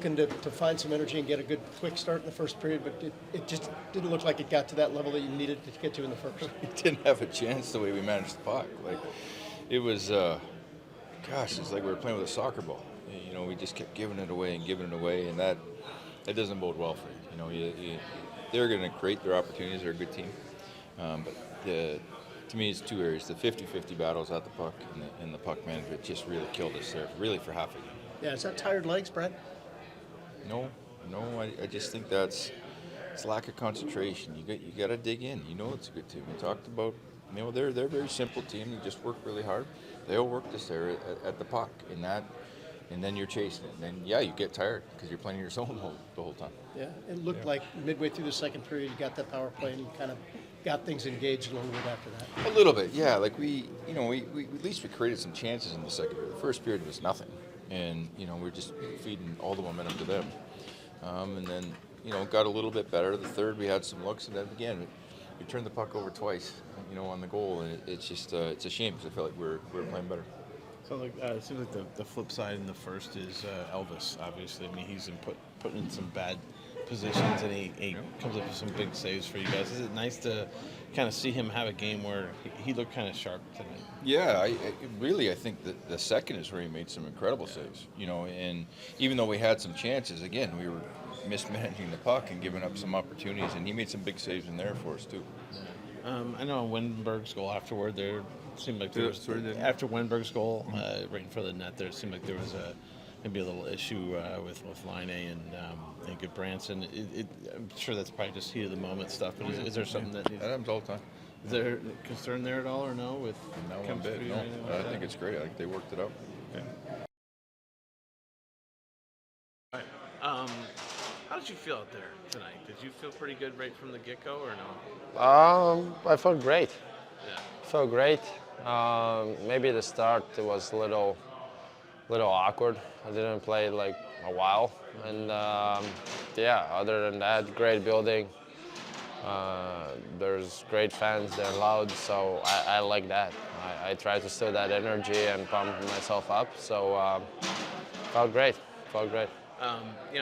looking to find some energy and get a good quick start in the first period, but it just didn't look like it got to that level that you needed to get to in the first. We didn't have a chance the way we managed the puck. Like, it was, it's like we were playing with a soccer ball. You know, we just kept giving it away, and that doesn't bode well for you. You know, they're going to create their opportunities. They're a good team. But to me, it's two areas. The 50-50 battles at the puck and the puck management just really killed us there, really for half a game. Yeah, is that tired legs, Brett? No, I just think it's lack of concentration. You got to dig in. You know it's a good team. We talked about, you know, they're a very simple team. They just work really hard. They'll work this there at the puck, and then you're chasing it. And then, yeah, you get tired because you're playing your zone the whole time. Yeah, it looked like midway through the second period, you got that power play and you kind of got things engaged a little bit after that. A little bit, yeah. Like we at least we created some chances in the second period. The first period was nothing, and you know we're just feeding all the momentum to them. And then got a little bit better. The third we had some looks, and then again we turned the puck over twice, on the goal, and it's just it's a shame because I feel like we're playing better. So it seems like the flip side in the first is Elvis. Obviously, I mean he's been put in some bad positions, and he comes up with some big saves for you guys. Is it nice to kind of see him have a game where he looked kind of sharp tonight? Yeah, I think that the second is where he made some incredible saves. And even though we had some chances, again we were mismanaging the puck and giving up some opportunities, and he made some big saves in there for us too. I know on Wenberg's goal afterward, there seemed like there was after Wenberg's goal, right in front of the net, there seemed like there was maybe a little issue with Line and Goodbranson. I'm sure that's probably just heat of the moment stuff. But is there something that happens all the time? Is there concern there at all, or no? With no one bit. No, I think it's great. I think they worked it out. Okay. All right. How did you feel out there tonight? Did you feel pretty good right from the get-go, or no? I felt great. Yeah. Felt great. Maybe the start it was a little awkward. I didn't play like a while, and other than that, great building. There's great fans. They're loud, so I like that. I try to steal that energy and pump myself up. So felt great.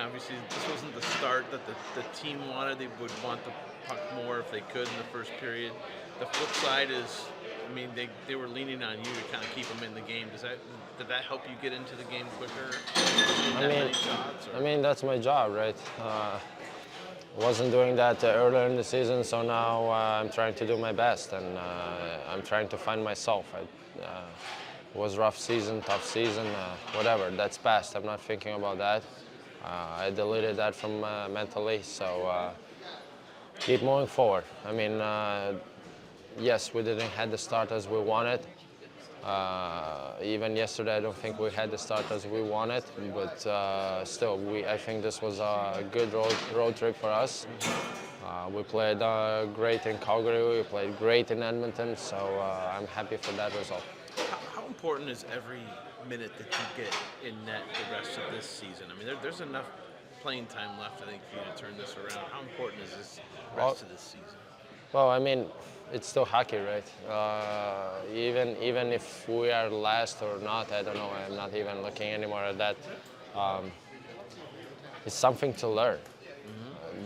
Obviously this wasn't the start that the team wanted. They would want the puck more if they could in the first period. The flip side is, I mean, they were leaning on you to kind of keep them in the game. Did that help you get into the game quicker? I mean that's my job, right? Wasn't doing that earlier in the season, so now I'm trying to do my best, and I'm trying to find myself. It was rough season, tough season, whatever. That's past. I'm not thinking about that. I deleted that from mentally, so keep moving forward. I mean, yes, we didn't have the start as we wanted. Even yesterday, I don't think we had the start as we wanted, but still, I think this was a good road trip for us. We played great in Calgary, we played great in Edmonton, so I'm happy for that result. How important is every minute that you get in net the rest of this season? I mean, there's enough playing time left, I think, for you to turn this around. How important is this rest of this season? Well, I mean, it's still hockey, right? Even if we are last or not, I don't know. I'm not even looking anymore at that. It's something to learn.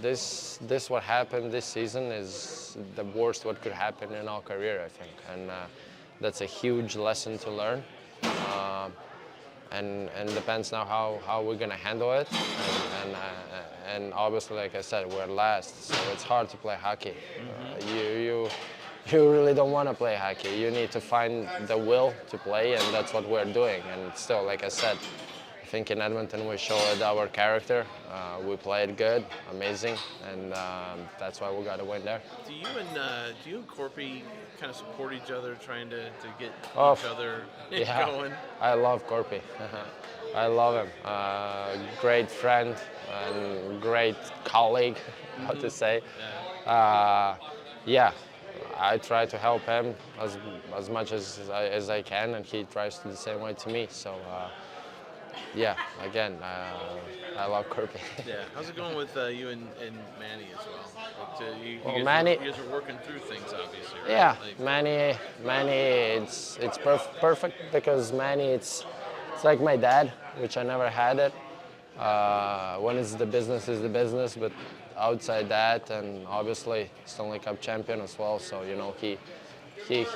This what happened this season is the worst what could happen in our career, I think, and that's a huge lesson to learn. And depends now how we're gonna handle it. And obviously, like I said, we're last, so it's hard to play hockey. You really don't want to play hockey. You need to find the will to play, and that's what we're doing. And still, like I said, I think in Edmonton we showed our character. We played good, amazing, and that's why we got to win there. Do you and Corpy kind of support each other, trying to get each other going? I love Corpy. I love him. Great friend and great colleague, how to say. I try to help him as much as I can, and he tries to do the same way to me. So, again, I love Kirby. Yeah, how's it going with you and Manny as well? You guys are working through things, obviously, right? Yeah, Manny, it's perfect because Manny, it's like my dad, which I never had it. When it's the business, is the business, but outside that, and obviously Stanley Cup champion as well. So he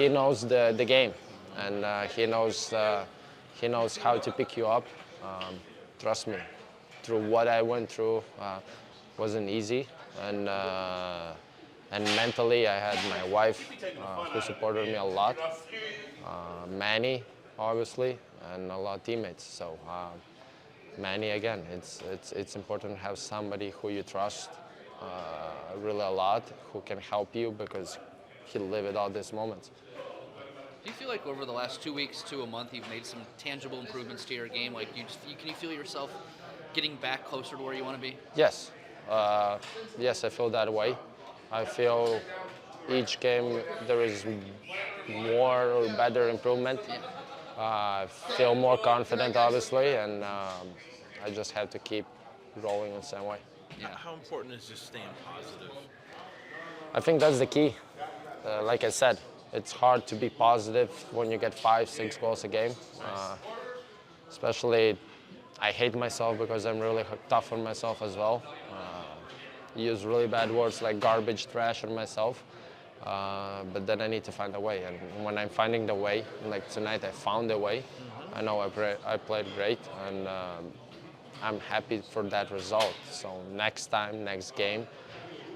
knows the game, and he knows how to pick you up. Trust me, through what I went through, wasn't easy, and mentally I had my wife who supported me a lot, Manny obviously, and a lot of teammates. So Manny, again, it's important to have somebody who you trust really a lot, who can help you because he lived all these moments. Do you feel like over the last 2 weeks to a month you've made some tangible improvements to your game? Like, can you feel yourself getting back closer to where you want to be? Yes, yes, I feel that way. I feel each game there is more or better improvement. I feel more confident, obviously, and I just have to keep rolling in the same way. Yeah. How important is just staying positive? I think that's the key. Like I said, it's hard to be positive when you get 5-6 goals a game. Especially, I hate myself because I'm really tough on myself as well. Use really bad words like garbage, trash on myself. But then I need to find a way. And when I'm finding the way, like tonight I found a way. I know I played great, and I'm happy for that result. So next time, next game,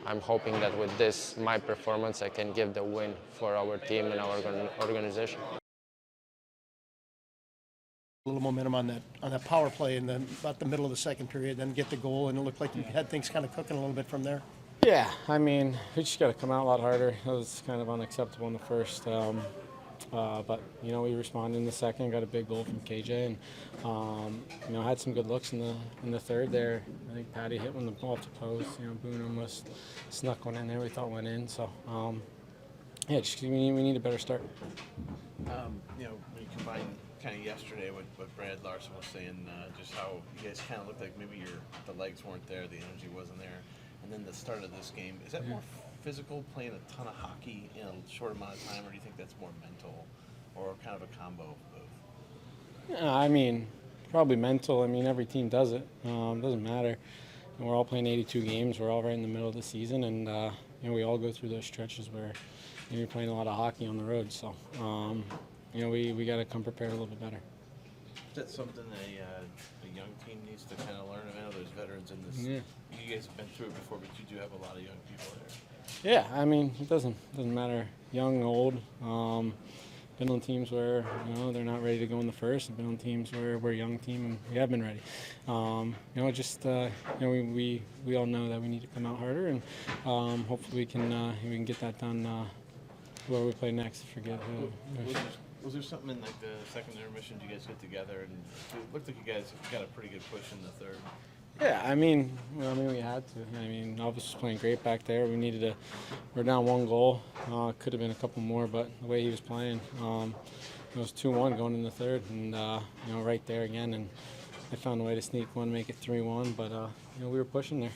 I'm hoping that with this, my performance, I can give the win for our team and our organization. A little momentum on that power play in about the middle of the second period, then get the goal, and it looked like you had things kind of cooking a little bit from there. Yeah, I mean, we just got to come out a lot harder. That was kind of unacceptable in the first. But, we responded in the second, got a big goal from KJ, and, had some good looks in the third there. I think Patty hit one off the post. Boone almost snuck one in there we thought went in. So, we need a better start. When you combine kind of yesterday what Brad Larson was saying, just how you guys kind of looked like maybe the legs weren't there, the energy wasn't there. And then the start of this game, is that more physical, playing a ton of hockey in a short amount of time, or do you think that's more mental, or kind of a combo of both? Yeah, I mean, probably mental. I mean, every team does it. Doesn't matter. And we're all playing 82 games. We're all right in the middle of the season, and we all go through those stretches where you're playing a lot of hockey on the road. So, we got to come prepared a little bit better. Is that something a young team needs to kind of learn? I know there's veterans in this. Yeah. You guys have been through it before, but you do have a lot of young people there. Yeah, I mean, it doesn't matter, young, old. Been on teams where they're not ready to go in the first. I've been on teams where we're a young team and we have been ready. We all know that we need to come out harder, and hopefully we can get that done. Whoever we play next, forget who. Was there something in like the second intermission? Did you guys get together and it looked like you guys got a pretty good push in the third? Yeah, I mean, we had to. I mean, Elvis was playing great back there. We needed to. We're down one goal. Could have been a couple more, but the way he was playing, it was 2-1 going in the third, and right there again. And I found a way to sneak one, make it 3-1. But we were pushing there.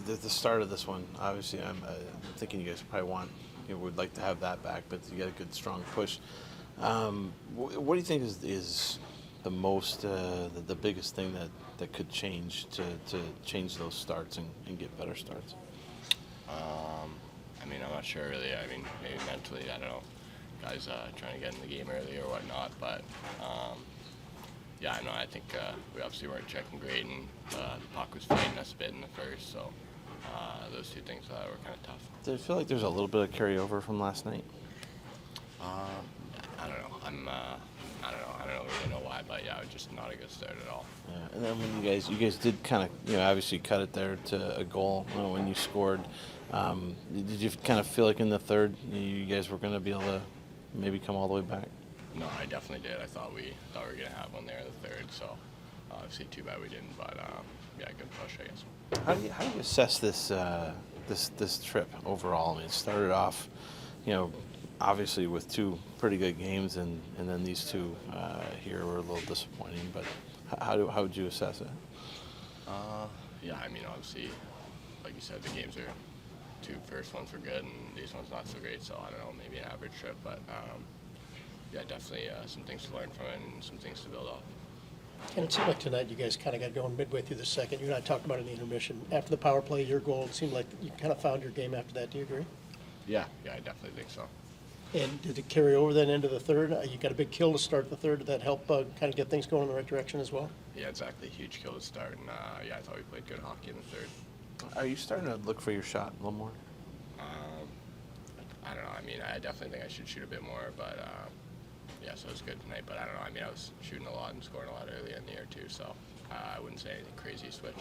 The start of this one, obviously, I'm thinking you guys probably would like to have that back, but you get a good strong push. What do you think is the most, the biggest thing that could change to change those starts and get better starts? I'm not sure really. Maybe mentally, I don't know, guys trying to get in the game early or whatnot. But I think we obviously weren't checking great, and the puck was fighting us a bit in the first. So those two things were kind of tough. Did it feel like there's a little bit of carryover from last night? I don't know. I don't really know why, but it was just not a good start at all. Yeah, and then when you guys did kind of obviously cut it there to a goal when you scored. Did you kind of feel like in the third you guys were going to be able to maybe come all the way back? No, I definitely did. I thought we were going to have one there in the third. So obviously too bad we didn't, but good push, I guess. How do you assess this trip overall? It started off, obviously with two pretty good games, and then these two here were a little disappointing. But how would you assess it? Obviously, like you said, the games two first ones were good, and these ones not so great. So I don't know, maybe an average trip, but yeah, definitely some things to learn from it and some things to build off. And it seemed like tonight you guys kind of got going midway through the second. You and I talked about it in the intermission. After the power play, your goal, it seemed like you kind of found your game after that. Do you agree? Yeah, I definitely think so. And did it carry over then into the third? You got a big kill to start the third. Did that help kind of get things going in the right direction as well? Yeah, exactly. Huge kill to start, and yeah, I thought we played good hockey in the third. Are you starting to look for your shot a little more? I don't know. I mean, I definitely think I should shoot a bit more, but yeah, so it was good tonight. But I don't know. I mean, I was shooting a lot and scoring a lot early in the year too, so I wouldn't say anything crazy switch.